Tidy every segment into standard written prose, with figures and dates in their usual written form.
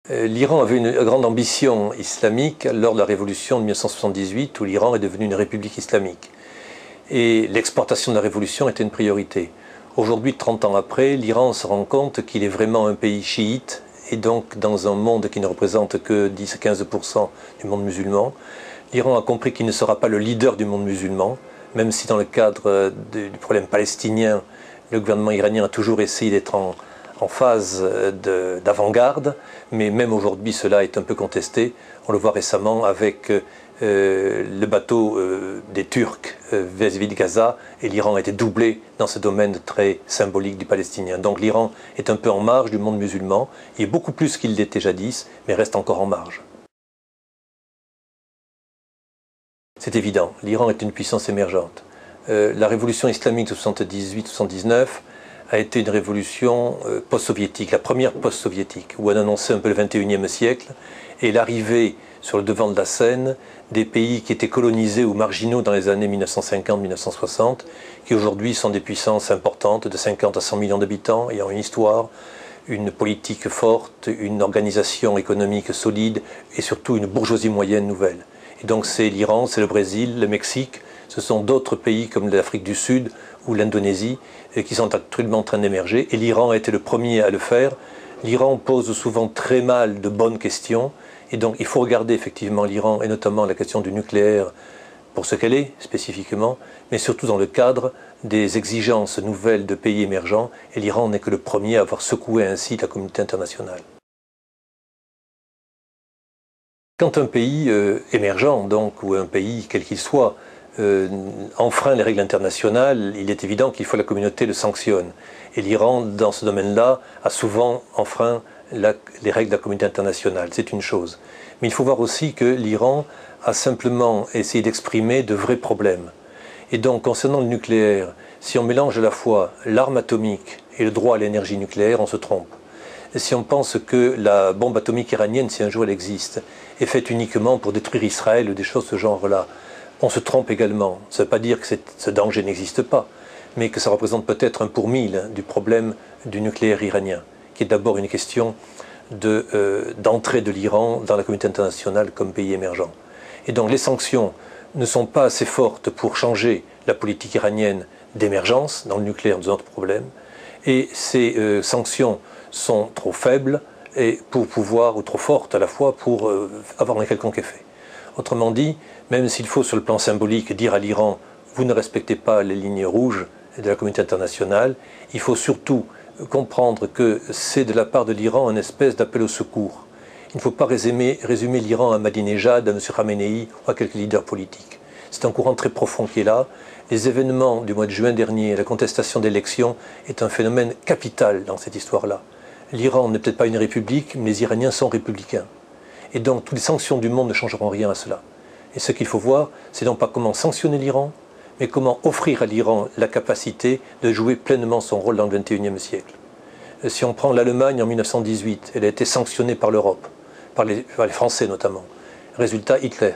L'Iran avait une grande ambition islamique lors de la révolution de 1978 où l'Iran est devenu une république islamique. Et l'exportation de la révolution était une priorité. Aujourd'hui, 30 ans après, l'Iran se rend compte qu'il est vraiment un pays chiite et donc dans un monde qui ne représente que 10-15% du monde musulman. L'Iran a compris qu'il ne sera pas le leader du monde musulman, même si dans le cadre du problème palestinien, le gouvernement iranien a toujours essayé d'être en phase d'avant-garde, mais même aujourd'hui cela est un peu contesté. On le voit récemment avec le bateau des Turcs vis-à-vis de Gaza, et l'Iran a été doublé dans ce domaine très symbolique du palestinien. Donc l'Iran est un peu en marge du monde musulman, il est beaucoup plus qu'il l'était jadis, mais reste encore en marge. C'est évident, l'Iran est une puissance émergente. La révolution islamique de 78-79 a été une révolution post-soviétique, la première post-soviétique, où on annonçait un peu le XXIe siècle et l'arrivée sur le devant de la scène des pays qui étaient colonisés ou marginaux dans les années 1950-1960, qui aujourd'hui sont des puissances importantes de 50 à 100 millions d'habitants, ayant une histoire, une politique forte, une organisation économique solide et surtout une bourgeoisie moyenne nouvelle. Et donc c'est l'Iran, c'est le Brésil, le Mexique, ce sont d'autres pays comme l'Afrique du Sud ou l'Indonésie qui sont actuellement en train d'émerger, et l'Iran a été le premier à le faire. L'Iran pose souvent très mal de bonnes questions, et donc il faut regarder effectivement l'Iran, et notamment la question du nucléaire, pour ce qu'elle est spécifiquement, mais surtout dans le cadre des exigences nouvelles de pays émergents, et l'Iran n'est que le premier à avoir secoué ainsi la communauté internationale. Quand un pays émergent, donc, ou un pays quel qu'il soit, enfreint les règles internationales, il est évident qu'il faut que la communauté le sanctionne. Et l'Iran, dans ce domaine-là, a souvent enfreint les règles de la communauté internationale. C'est une chose. Mais il faut voir aussi que l'Iran a simplement essayé d'exprimer de vrais problèmes. Et donc, concernant le nucléaire, si on mélange à la fois l'arme atomique et le droit à l'énergie nucléaire, on se trompe. Et si on pense que la bombe atomique iranienne, si un jour elle existe, est faite uniquement pour détruire Israël ou des choses de ce genre-là, on se trompe également. Ça ne veut pas dire que ce danger n'existe pas, mais que ça représente peut-être 1 pour 1000 du problème du nucléaire iranien, qui est d'abord une question d'entrée de l'Iran dans la communauté internationale comme pays émergent. Et donc les sanctions ne sont pas assez fortes pour changer la politique iranienne d'émergence dans le nucléaire de notre problème, et ces sanctions sont trop faibles et pour pouvoir, ou trop fortes à la fois, pour avoir un quelconque effet. Autrement dit, même s'il faut sur le plan symbolique dire à l'Iran « vous ne respectez pas les lignes rouges de la communauté internationale », il faut surtout comprendre que c'est de la part de l'Iran une espèce d'appel au secours. Il ne faut pas résumer l'Iran à Ahmadinejad, à M. Khamenei ou à quelques leaders politiques. C'est un courant très profond qui est là. Les événements du mois de juin dernier, la contestation d'élections, est un phénomène capital dans cette histoire-là. L'Iran n'est peut-être pas une république, mais les Iraniens sont républicains. Et donc, toutes les sanctions du monde ne changeront rien à cela. Et ce qu'il faut voir, c'est non pas comment sanctionner l'Iran, mais comment offrir à l'Iran la capacité de jouer pleinement son rôle dans le XXIe siècle. Si on prend l'Allemagne en 1918, elle a été sanctionnée par l'Europe, par les Français notamment. Résultat, Hitler,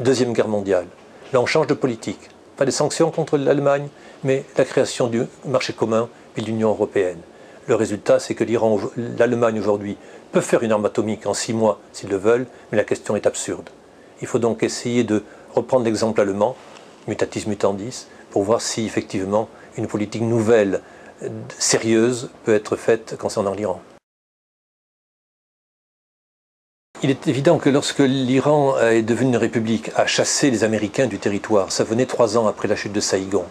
Deuxième Guerre mondiale. Là, on change de politique. Pas des sanctions contre l'Allemagne, mais la création du marché commun et de l'Union européenne. Le résultat, c'est que l'Allemagne aujourd'hui peut faire une arme atomique en 6 mois s'ils le veulent, mais la question est absurde. Il faut donc essayer de reprendre l'exemple allemand, mutatis mutandis, pour voir si effectivement une politique nouvelle, sérieuse, peut être faite concernant l'Iran. Il est évident que lorsque l'Iran est devenu une république, a chassé les Américains du territoire, ça venait 3 ans après la chute de Saïgon.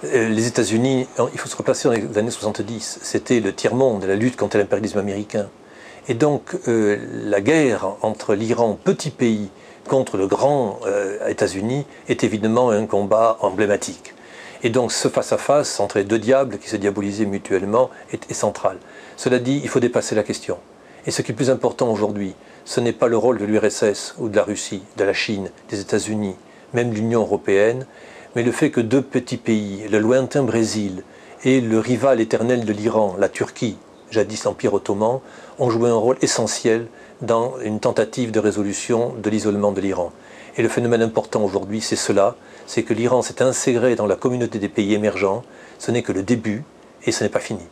Les États-Unis, il faut se replacer dans les années 70, c'était le tiers-monde, la lutte contre l'impérialisme américain. Et donc la guerre entre l'Iran, petit pays, contre le grand États-Unis, est évidemment un combat emblématique. Et donc ce face-à-face entre les deux diables qui se diabolisaient mutuellement est central. Cela dit, il faut dépasser la question. Et ce qui est plus important aujourd'hui, ce n'est pas le rôle de l'URSS ou de la Russie, de la Chine, des États-Unis, même de l'Union européenne, mais le fait que 2 petits pays, le lointain Brésil et le rival éternel de l'Iran, la Turquie, jadis l'Empire ottoman, ont joué un rôle essentiel dans une tentative de résolution de l'isolement de l'Iran. Et le phénomène important aujourd'hui, c'est cela, c'est que l'Iran s'est intégré dans la communauté des pays émergents, ce n'est que le début et ce n'est pas fini.